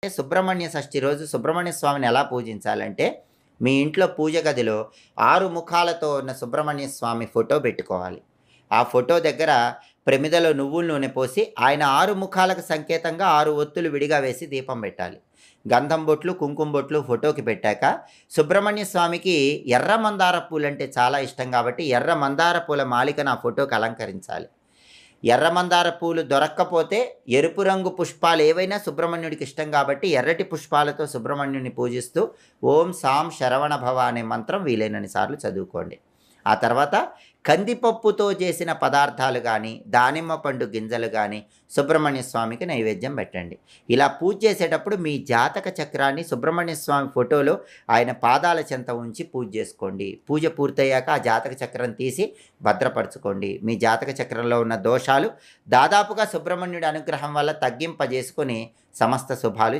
సుబ్రహ్మణ్య షష్ఠి రోజు సుబ్రహ్మణ్య స్వామిని ఎలా పూజించాలంటే, మీ ఇంట్లో పూజ గదిలో 6 ముఖాలతో ఉన్న సుబ్రహ్మణ్య స్వామి ఫోటో పెట్టుకోవాలి. ఆ ఫోటో దగ్గర ప్రమిదలో నువ్వుల నూనె పోసి, ఆయన 6 ముఖాలకు సంకేతంగా 6 ఒత్తులు విడిగా వేసి దీపం పెట్టాలి. గంధం బొట్లు, కుంకుమ బొట్లు ఫోటోకి పెట్టాక, సుబ్రహ్మణ్య స్వామికి ఎర్ర మందార పూలంటే చాలా ఇష్టం కాబట్టి, ఎర్ర మందార పూల మాలికను ఆ ఫోటోకి అలంకరించాలి. ఎర్ర మందార పూలు దొరక్కపోతే ఎరుపు రంగు పుష్పాలు ఏవైనా సుబ్రహ్మణ్యుడికి ఇష్టం కాబట్టి ఎర్రటి పుష్పాలతో సుబ్రహ్మణ్యుని పూజిస్తూ ఓం సాం శరవణ భవ అనే మంత్రం వీలైనన్ని సార్లు చదువుకోండి. ఆ తర్వాత కందిపప్పుతో చేసిన పదార్థాలు కానీ, దానిమ్మ పండు గింజలు కానీ సుబ్రహ్మణ్య స్వామికి నైవేద్యం పెట్టండి. ఇలా పూజ చేసేటప్పుడు మీ జాతక చక్రాన్ని సుబ్రహ్మణ్య స్వామి ఫోటోలో ఆయన పాదాల చెంత ఉంచి పూజ చేసుకోండి. పూజ పూర్తయ్యాక ఆ జాతక చక్రం తీసి భద్రపరచుకోండి. మీ జాతక చక్రంలో ఉన్న దోషాలు దాదాపుగా సుబ్రహ్మణ్యుడి అనుగ్రహం వల్ల తగ్గింపజేసుకొని సమస్త శుభాలు